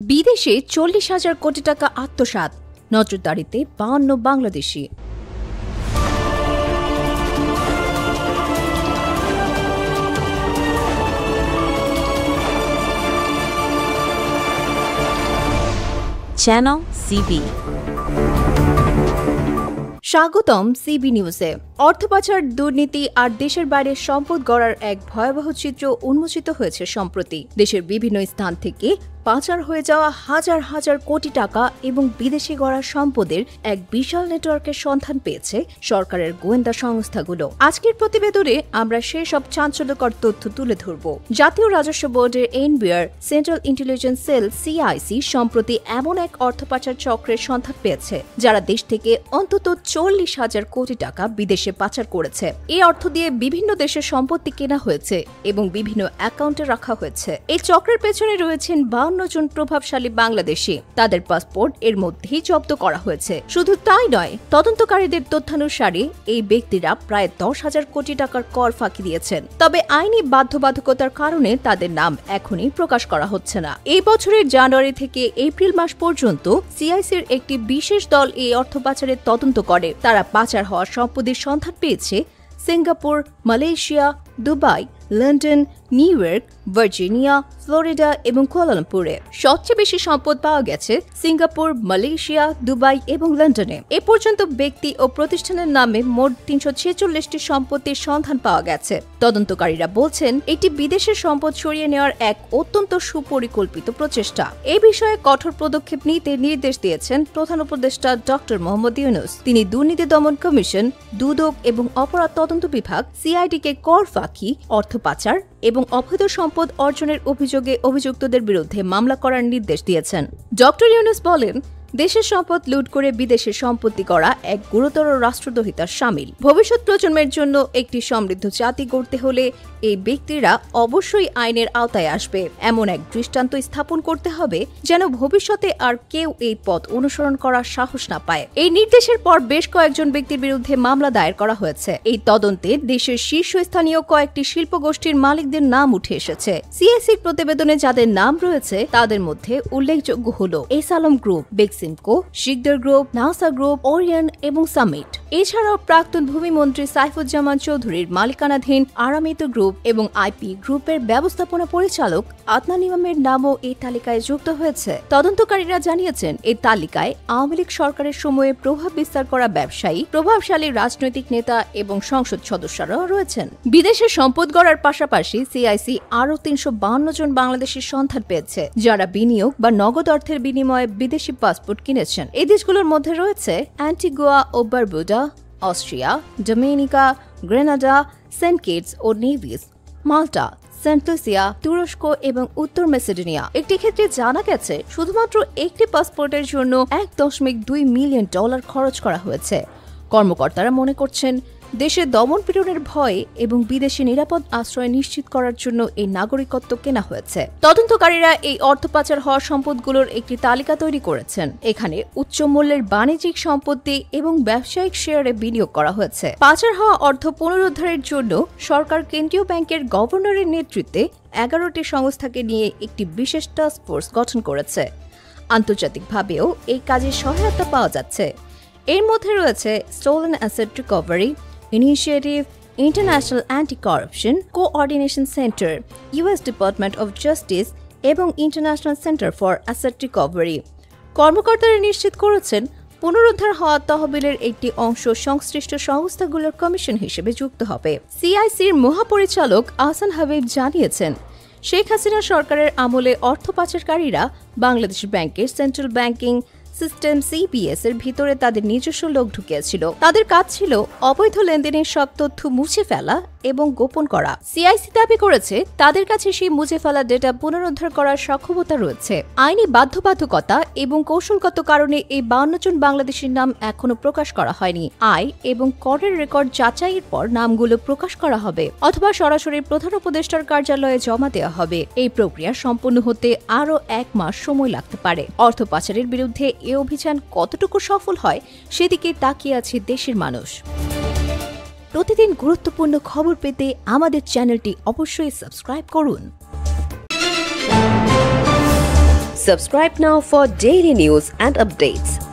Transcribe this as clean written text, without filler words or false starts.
বিদেশে ৪০,০০০ কোটি টাকা আত্মসাৎ, নজরদারিতে ৫২ বাংলাদেশি। Channel CB স্বাগতম সিবি নিউজে। অর্থ পাচার, দুর্নীতি আর দেশের বাইরে সম্পদ গড়ার এক ভয়াবহ চিত্র উন্মোচিত হয়েছে সম্প্রতি। দেশের বিভিন্ন স্থান থেকে পাচার হয়ে যাওয়া হাজার হাজার কোটি টাকা এবং বিদেশি গড়া সম্পদের এক বিশাল নেটওয়ার্কের সন্ধান পেয়েছে সরকারের গোয়েন্দা সংস্থাগুলো। আজকের প্রতিবেদনে আমরা সেসব চাঞ্চল্যকর তথ্য তুলে ধরব। জাতীয় রাজস্ব বোর্ডের NBR central intelligence cell CIC সম্প্রতি এমন এক অর্থ পাচার চক্রের সন্ধান পেয়েছে যারা দেশ থেকে অন্তত ৪০,০০০ কোটি টাকা বিদেশে পাচার করেছে। এই অর্থ দিয়ে বিভিন্ন দেশের সম্পত্তি কেনা হয়েছে এবং বিভিন্ন অ্যাকাউন্টে রাখা হয়েছে। এই চক্রের পেছনে রয়েছেন ৫২ জন প্রভাবশালী বাংলাদেশি। তাদের পাসপোর্ট এর মধ্যেই জব্দ করা হয়েছে। শুধু তাই নয়, তদন্তকারীদের তথ্যানুসারে এই ব্যক্তিরা প্রায় ১০,০০০ কোটি টাকার কর ফাঁকি দিয়েছেন। তবে আইনি বাধ্যবাধকতার কারণে তাদের নাম এখনই প্রকাশ করা হচ্ছে না। এই বছরের জানুয়ারি থেকে এপ্রিল মাস পর্যন্ত সিআইসির একটি বিশেষ দল এই অর্থ পাচারের তদন্ত করে। তারা পাচার হওয়া সম্পদের সন্ধান পেয়েছে Singapore, Malaysia, Dubai, London, new York, Virginia, Florida এবং কুয়ালালামপুরে। সবচেয়ে বেশি সম্পদ পাওয়া গেছে সিঙ্গাপুর, মালয়েশিয়া, দুবাই এবং লন্ডনে। এ পর্যন্ত ব্যক্তি ও প্রতিষ্ঠানের নামে মোট ৩৪৬টি সম্পত্তির সন্ধান পাওয়া গেছে। তদন্তকারীরা বলছেন এটি বিদেশের সম্পদ সরিয়ে নেওয়ার এক অত্যন্ত সুপরিকল্পিত প্রচেষ্টা। এই বিষয়ে কঠোর পদক্ষেপ নিতে নির্দেশ দিয়েছেন প্রধান উপদেষ্টা ডক্টর মোহাম্মদ ইউনূস। তিনি দুর্নীতি দমন কমিশন, দুদক এবং অপরাধ তদন্ত বিভাগ সিআইডিকে কর ফাঁকি, অর্থ পাচার এবং অবৈধ সম্পদ অর্জনের অভিযোগে অভিযুক্তদের বিরুদ্ধে মামলা করার নির্দেশ দিয়েছেন। ডক্টর ইউনূস বলেন, দেশের সম্পদ লুট করে বিদেশে সম্পত্তি করা এক গুরুতর রাষ্ট্রদ্রোহিতার শামিল। ভবিষ্যৎ প্রজন্মের জন্য একটি সমৃদ্ধ জাতি গড়তে হলে এই ব্যক্তিরা অবশ্যই আইনের আওতায় আসবে। এমন এক দৃষ্টান্ত স্থাপন করতে হবে যেন ভবিষ্যতে আর কেউ এই পথ অনুসরণ করার সাহস না পায়। এই নির্দেশের পর বেশ কয়েকজন ব্যক্তির বিরুদ্ধে মামলা দায়ের করা হয়েছে। এই তদন্তে দেশের শীর্ষস্থানীয় কয়েকটি শিল্প গোষ্ঠীর মালিকদের নাম উঠে এসেছে। সিএসির প্রতিবেদনে যাদের নাম রয়েছে তাদের মধ্যে উল্লেখযোগ্য হল S Alam group, Beximco, Sikder group, Nassa group, Orion এবং সামিট। এছাড়াও প্রাক্তন ভূমিমন্ত্রী সাইফুজ্জামান চৌধুরীর মালিকানাধীন আরামিত গ্রুপ এবং আইপি গ্রুপের ব্যবস্থাপনা পরিচালক আদনান ইমামের নামও এই তালিকায় যুক্ত হয়েছে। তদন্তকারীরা জানিয়েছেন এই তালিকায় আওয়ামী লীগ সরকারের সময়ে প্রভাব বিস্তার করা ব্যবসায়ী, প্রভাবশালী রাজনৈতিক নেতা এবং সংসদ সদস্যরাও রয়েছেন। বিদেশে সম্পদ গড়ার পাশাপাশি সিআইসি আরও ৩৫২ জন বাংলাদেশের সন্ধান পেয়েছে যারা বিনিয়োগ বা নগদ অর্থের বিনিময়ে বিদেশি পাসপোর্ট কিনেছেন। এই দেশগুলোর মধ্যে রয়েছে অ্যান্টিগুয়া ও Barbuda, Austria, Dominica, Grenada, Saint Kitts ও নেভিস, মাল্টা, সেন্ট লুসিয়া, তুরস্ক এবং উত্তর মেসিডোনিয়া। একটি ক্ষেত্রে জানা গেছে শুধুমাত্র একটি পাসপোর্টের জন্য $1.2 মিলিয়ন খরচ করা হয়েছে। কর্মকর্তারা মনে করছেন দেশে দমন পীড়নের ভয়ে এবং বিদেশি নিরাপদ আশ্রয় নিশ্চিত করার জন্য এই নাগরিকত্ব কেনা হয়েছে। তদন্তকারীরা এই অর্থ পাচার হওয়া সম্পদগুলোর একটি তালিকা তৈরি করেছেন। এখানে উচ্চ মূল্যের বাণিজ্যিক সম্পত্তি এবং ব্যবসায়িক শেয়ারে বিনিয়োগ করা হয়েছে। পাচার হওয়া অর্থ পুনরুদ্ধারের জন্য সরকার কেন্দ্রীয় ব্যাংকের গভর্নরের নেতৃত্বে ১১টি সংস্থাকে নিয়ে একটি বিশেষ টাস্ক ফোর্স গঠন করেছে। আন্তর্জাতিকভাবেও এই কাজে সহায়তা পাওয়া যাচ্ছে। এর মধ্যে রয়েছে stolen asset recovery initiative, international anti corruption coordination centre, US department of justice এবং international centre for asset recovery. কর্মকর্তারা নিশ্চিত করেছেন পুনরুদ্ধার হওয়া তহবিলের একটি অংশ সংশ্লিষ্ট সংস্থাগুলোর কমিশন হিসেবে যুক্ত হবে। সিআইসির মহাপরিচালক আহসান হাবিব জানিয়েছেন, শেখ হাসিনা সরকারের আমলে অর্থ পাচারকারীরা বাংলাদেশ ব্যাংকের সেন্ট্রাল ব্যাংকিং সিস্টেম সিবিএস এর ভিতরে তাদের নিজস্ব লোক ঢুকিয়েছিল। তাদের কাজ ছিল অবৈধ লেনদেনের সব তথ্য মুছে ফেলা এবং গোপন করা। সিআইসি দাবি করেছে তাদের কাছে সেই মুছে ফেলা ডেটা পুনরুদ্ধার করার সক্ষমতা রয়েছে। আইনি বাধ্যবাধকতা এবং কৌশলগত কারণে এই ৫২ জন বাংলাদেশের নাম এখনো প্রকাশ করা হয়নি। আয় এবং করের রেকর্ড যাচাইয়ের পর নামগুলো প্রকাশ করা হবে অথবা সরাসরি প্রধান উপদেষ্টার কার্যালয়ে জমা দেওয়া হবে। এই প্রক্রিয়া সম্পূর্ণ হতে আরও ১ মাস সময় লাগতে পারে। অর্থ পাচারের বিরুদ্ধে এই অভিযান কতটুকু সফল হয় সেদিকে তাকিয়ে আছে দেশের মানুষ। প্রতিদিন গুরুত্বপূর্ণ খবর পেতে আমাদের চ্যানেলটি অবশ্যই সাবস্ক্রাইব করুন। Subscribe now for daily news and updates.